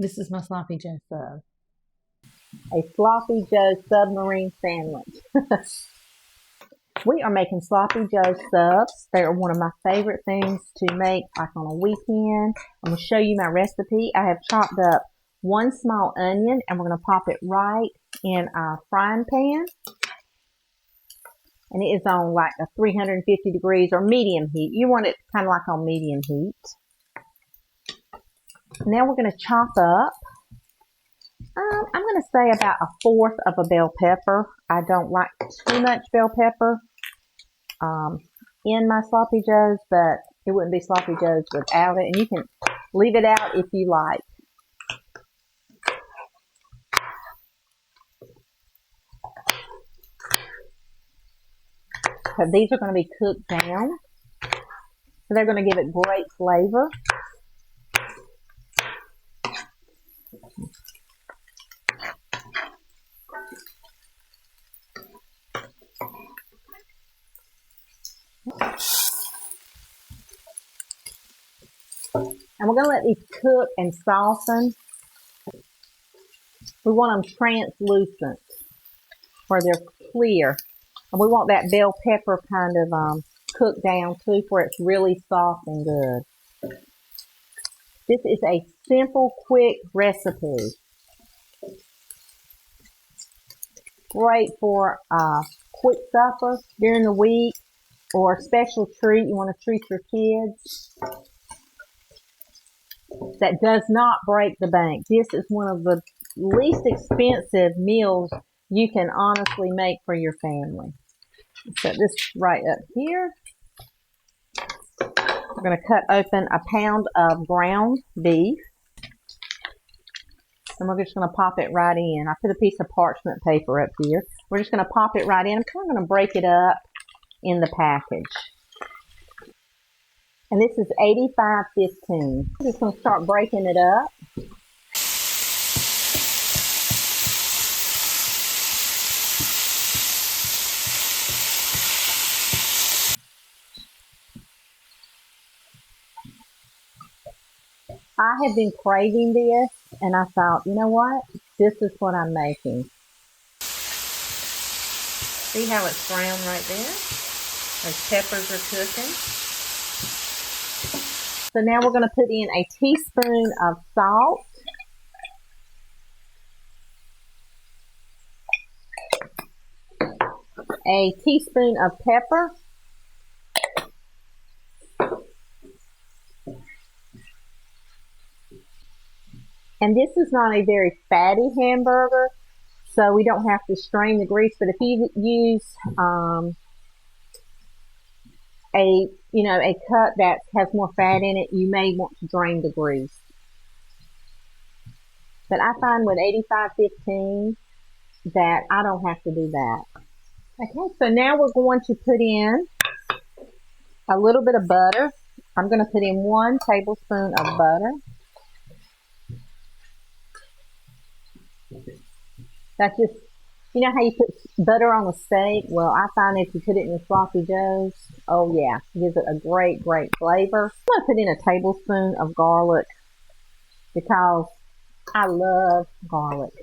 This is my sloppy Joe sub. A sloppy Joe submarine sandwich. We are making sloppy Joe subs. They are one of my favorite things to make like on a weekend. I'm going to show you my recipe. I have chopped up one small onion and we're going to pop it right in our frying pan. And it is on like a 350 degrees or medium heat. You want it kind of like on medium heat. Now we're going to chop up, I'm going to say about 1/4 of a bell pepper. I don't like too much bell pepper in my sloppy joes, but it wouldn't be sloppy joes without it. And you can leave it out if you like. So these are going to be cooked down. So they're going to give it great flavor. And we're going to let these cook and soften. We want them translucent, where they're clear. And we want that bell pepper kind of cooked down too, where it's really soft and good. This is a simple, quick recipe. Great for quick supper during the week, or a special treat. You want to treat your kids. That does not break the bank. This is one of the least expensive meals you can honestly make for your family. Set this right up here. We're going to cut open a pound of ground beef. And we're just going to pop it right in. I put a piece of parchment paper up here. We're just going to pop it right in. I'm kind of going to break it up in the package. And this is 85-15. I'm just going to start breaking it up. I have been craving this, and I thought, you know what? This is what I'm making. See how it's brown right there? Those peppers are cooking. So now we're going to put in a teaspoon of salt. A teaspoon of pepper. And this is not a very fatty hamburger, so we don't have to strain the grease. But if you use a cut that has more fat in it, you may want to drain the grease. But I find with 85-15 that I don't have to do that. Okay, so now we're going to put in a little bit of butter. I'm going to put in 1 tablespoon of butter. That's just, you know how you put butter on a steak? Well, I find if you put it in the sloppy joes, oh yeah, it gives it a great, great flavor. I'm going to put in a tablespoon of garlic because I love garlic.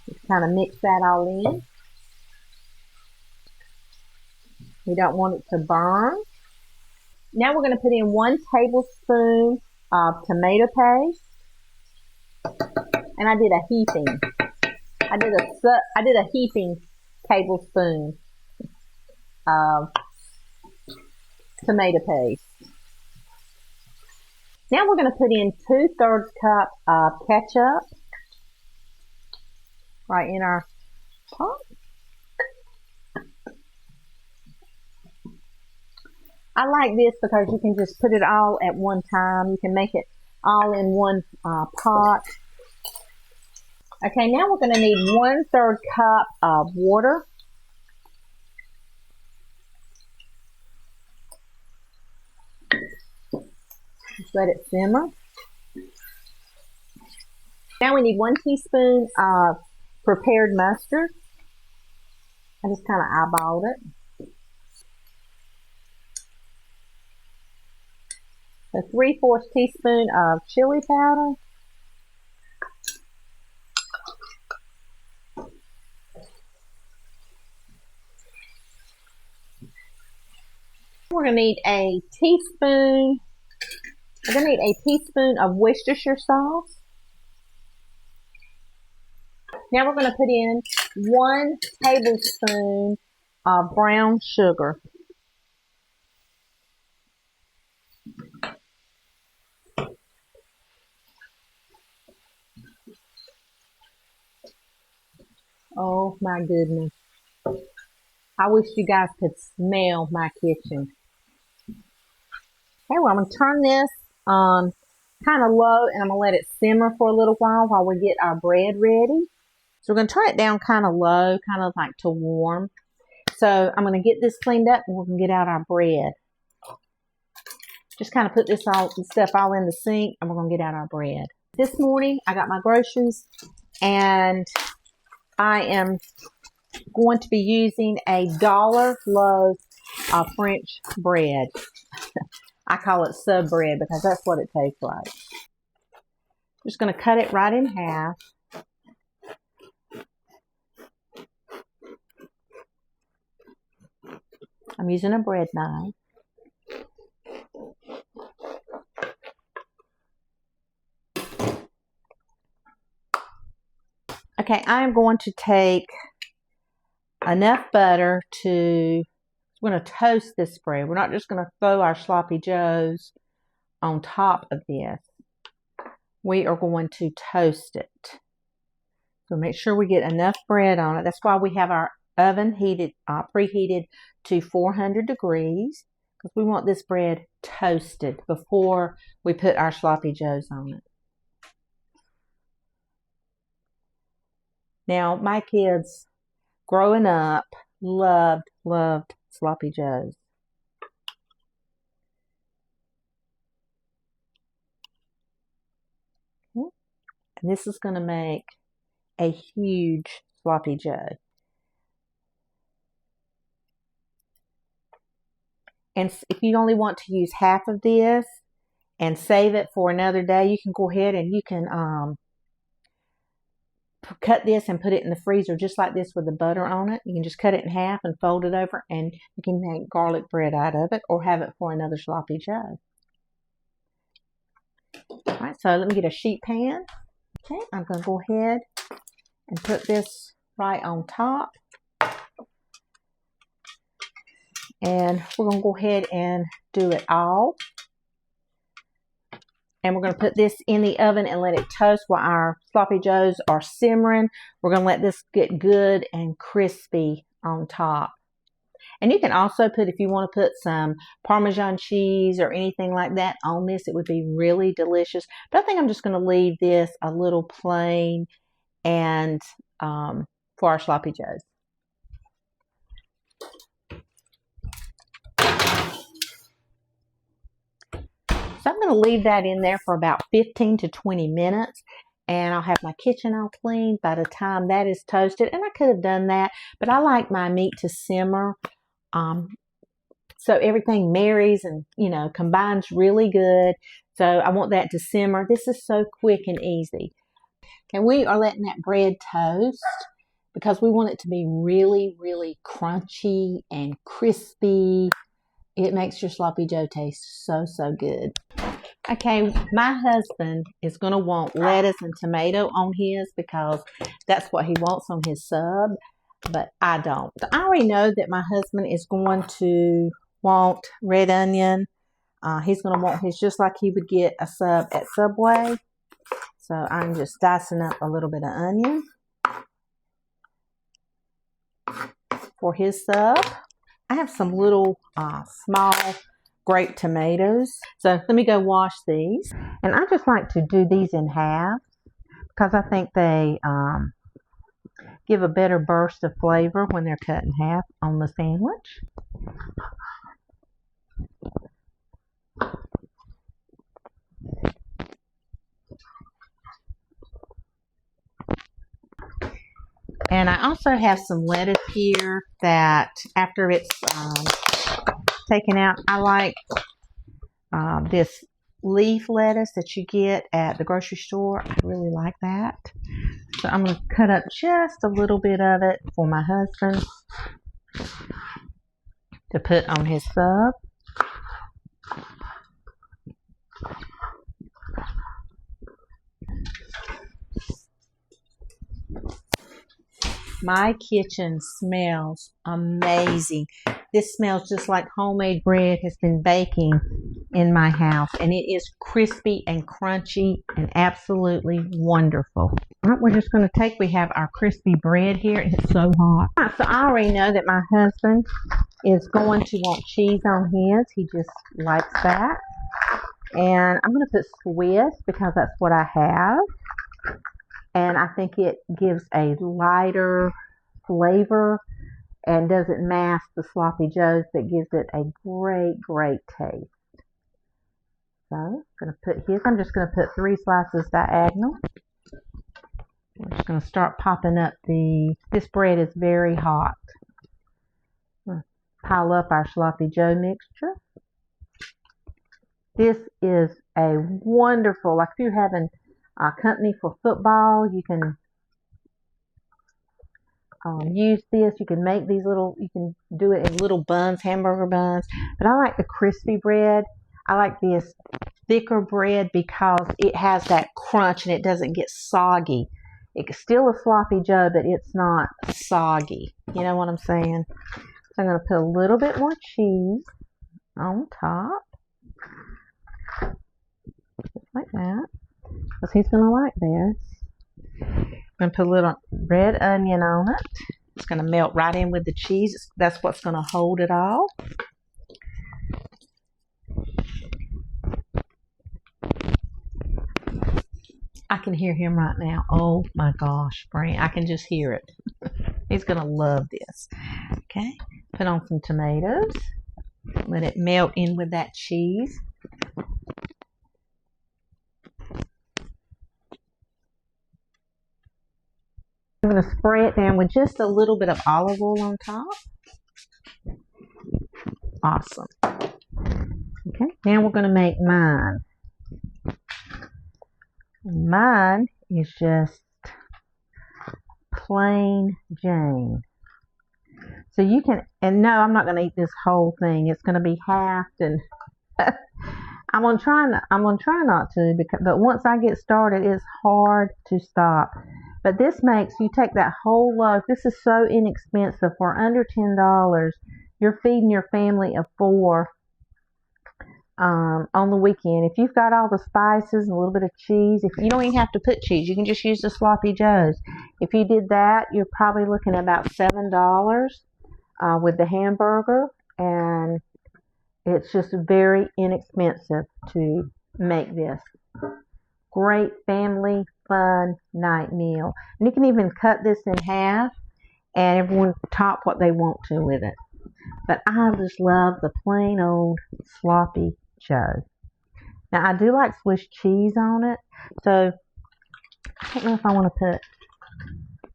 Just kind of mix that all in. We don't want it to burn. Now we're going to put in 1 tablespoon of tomato paste. And I did a heaping. I did a heaping tablespoon of tomato paste. Now we're going to put in 2/3 cup of ketchup right in our pot. I like this because you can just put it all at one time. You can make it all in one pot. Okay, now we're going to need 1/3 cup of water. Just let it simmer. Now we need 1 teaspoon of prepared mustard. I just kind of eyeballed it. a 3/4 teaspoon of chili powder. We're going to need a teaspoon. We're going to need a teaspoon of Worcestershire sauce. Now we're going to put in 1 tablespoon of brown sugar. Oh my goodness. I wish you guys could smell my kitchen. Okay, well, I'm going to turn this kind of low, and I'm going to let it simmer for a little while we get our bread ready. So we're going to turn it down kind of low, kind of like to warm. So I'm going to get this cleaned up, and we're going to get out our bread. Just kind of put this stuff all in the sink, and we're going to get out our bread. This morning, I got my groceries, and I am going to be using a $1 loaf of French bread. I call it sub bread because that's what it tastes like. Just going to cut it right in half. I'm using a bread knife. Okay, I'm going to take enough butter to, we're going to toast this bread. We're not just going to throw our sloppy joes on top of this. We are going to toast it. So make sure we get enough bread on it. That's why we have our oven heated, preheated to 400 degrees, because we want this bread toasted before we put our sloppy joes on it. Now, my kids growing up loved sloppy joes. Okay. And this is going to make a huge sloppy joe. And if you only want to use half of this and save it for another day, you can go ahead and you can cut this and put it in the freezer just like this with the butter on it. You can just cut it in half and fold it over, and you can make garlic bread out of it or have it for another sloppy joe. All right, so let me get a sheet pan. Okay, I'm going to go ahead and put this right on top. And we're going to go ahead and do it all. And we're going to put this in the oven and let it toast while our sloppy joes are simmering. We're going to let this get good and crispy on top. And you can also put, if you want to put some Parmesan cheese or anything like that on this, it would be really delicious. But I think I'm just going to leave this a little plain and for our sloppy joes. So I'm going to leave that in there for about 15 to 20 minutes, and I'll have my kitchen all clean by the time that is toasted. And I could have done that, but I like my meat to simmer so everything marries and, you know, combines really good. So I want that to simmer. This is so quick and easy. And we are letting that bread toast because we want it to be really, really crunchy and crispy. It makes your sloppy joe taste so, so good. Okay, my husband is going to want lettuce and tomato on his because that's what he wants on his sub, but I don't. I already know that my husband is going to want red onion. He's going to want his just like he would get a sub at Subway. So I'm just dicing up a little bit of onion for his sub. I have some little small grape tomatoes. So let me go wash these. And I just like to do these in half because I think they give a better burst of flavor when they're cut in half on the sandwich. And I also have some lettuce here that after it's taken out, I like this leaf lettuce that you get at the grocery store. I really like that. So I'm going to cut up just a little bit of it for my husband to put on his sub. My kitchen smells amazing. This smells just like homemade bread has been baking in my house, and it is crispy and crunchy and absolutely wonderful. All right, we're just going to we have our crispy bread here, and it's so hot. All right, so I already know that my husband is going to want cheese on his. He just likes that. And I'm going to put Swiss because that's what I have. And I think it gives a lighter flavor and doesn't mask the sloppy joes, that gives it a great taste. So I'm going to put his. I'm just going to put 3 slices diagonal. We're just going to start popping up this bread is very hot. Pile up our sloppy joe mixture. This is a wonderful, like if you're having a company for football, you can use this. You can make these little, you can do it in little buns, hamburger buns. But I like the crispy bread. I like this thicker bread because it has that crunch and it doesn't get soggy. It's still a sloppy joe, but it's not soggy. You know what I'm saying? So I'm going to put a little bit more cheese on top. Just like that. Because he's going to like this. I'm going to put a little red onion on it. It's going to melt right in with the cheese. That's what's going to hold it all. I can hear him right now. Oh my gosh, Frannie. I can just hear it. He's going to love this. Okay. Put on some tomatoes. Let it melt in with that cheese. I'm going to spray it down with just a little bit of olive oil on top. Awesome. Okay, now we're going to make mine. Mine is just plain Jane. So you can, and no, I'm not going to eat this whole thing. It's going to be halved, and I'm going to try not to, but once I get started, it's hard to stop. But this makes, you take that whole loaf. This is so inexpensive. For under $10, you're feeding your family of 4 on the weekend. If you've got all the spices and a little bit of cheese, if you don't even have to put cheese, you can just use the sloppy joes. If you did that, you're probably looking at about $7 with the hamburger, and it's just very inexpensive to make this. Great family fun night meal. And you can even cut this in half and everyone top what they want to with it. But I just love the plain old sloppy joe. Now I do like Swiss cheese on it, so I don't know if I want to put,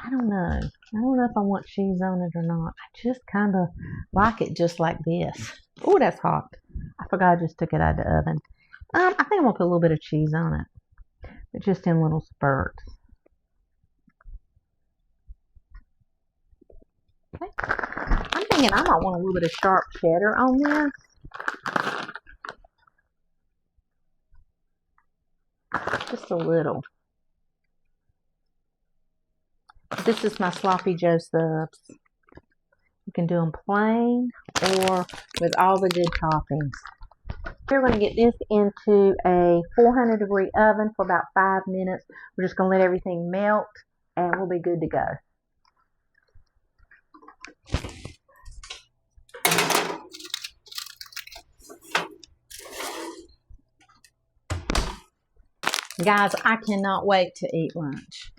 I don't know if I want cheese on it or not. I just kind of like it just like this. Oh, that's hot. I forgot I just took it out of the oven. I think I'm going to put a little bit of cheese on it, but just in little spurts. Okay. I'm thinking I might want a little bit of sharp cheddar on this. Just a little. This is my sloppy joe subs. You can do them plain or with all the good toppings. We're going to get this into a 400-degree oven for about 5 minutes. We're just going to let everything melt and we'll be good to go. Guys, I cannot wait to eat lunch.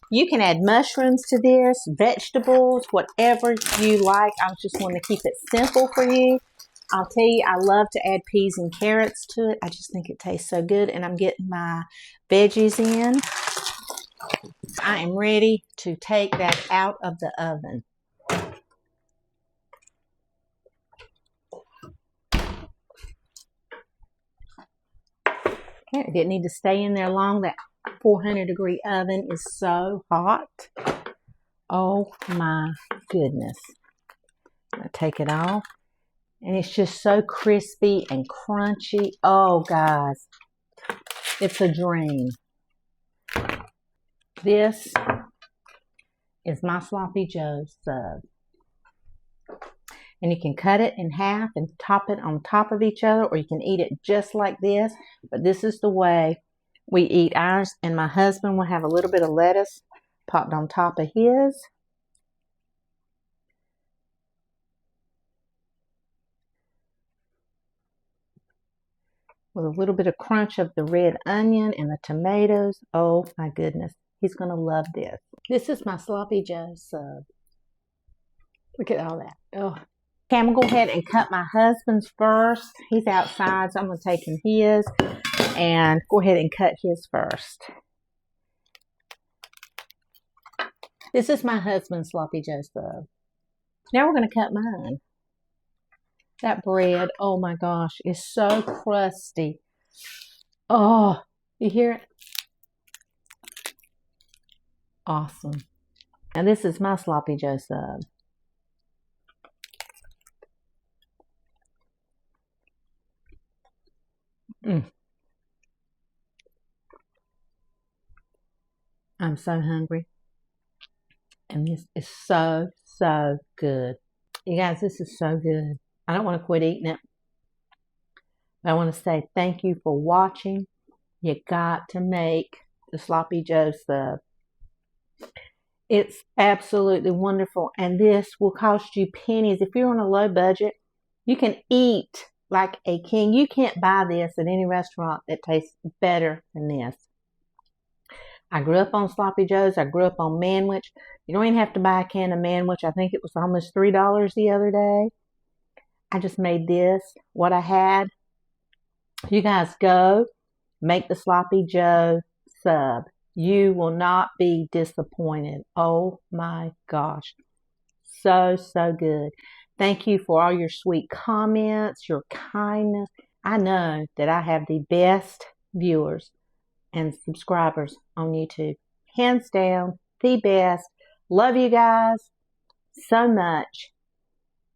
You can add mushrooms to this, vegetables, whatever you like. I just want to keep it simple for you. I'll tell you, I love to add peas and carrots to it. I just think it tastes so good, and I'm getting my veggies in. I am ready to take that out of the oven. It didn't need to stay in there long. That 400-degree oven is so hot. Oh my goodness. I'm going to take it off. And it's just so crispy and crunchy. Oh, guys. It's a dream. This is my Sloppy Joe sub. And you can cut it in half and top it on top of each other, or you can eat it just like this. But this is the way we eat ours. And my husband will have a little bit of lettuce popped on top of his. With a little bit of crunch of the red onion and the tomatoes. Oh my goodness. He's going to love this. This is my Sloppy Joe sub. Look at all that. Oh. Okay, I'm going to go ahead and cut my husband's first. He's outside, so I'm going to take him his and go ahead and cut his first. This is my husband's Sloppy Joe sub. Now we're going to cut mine. That bread, oh my gosh, is so crusty. Oh, you hear it? Awesome. Now this is my Sloppy Joe sub. I'm so hungry. And this is so, so good. You guys, this is so good. I don't want to quit eating it. But I want to say thank you for watching. You got to make the Sloppy Joe sub. It's absolutely wonderful. And this will cost you pennies. If you're on a low budget, you can eat like a king. You can't buy this at any restaurant that tastes better than this. I grew up on Sloppy Joes. I grew up on Manwich. You don't even have to buy a can of Manwich. I think it was almost $3 the other day. I just made this, what I had. You guys go, make the Sloppy Joe sub. You will not be disappointed. Oh my gosh. So, so good. Thank you for all your sweet comments, your kindness. I know that I have the best viewers and subscribers on YouTube. Hands down, the best. Love you guys so much.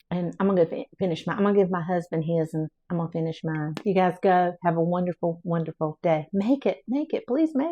And I'm going to finish mine. I'm going to give my husband his and I'm going to finish mine. You guys go. Have a wonderful, wonderful day. Make it. Please make it.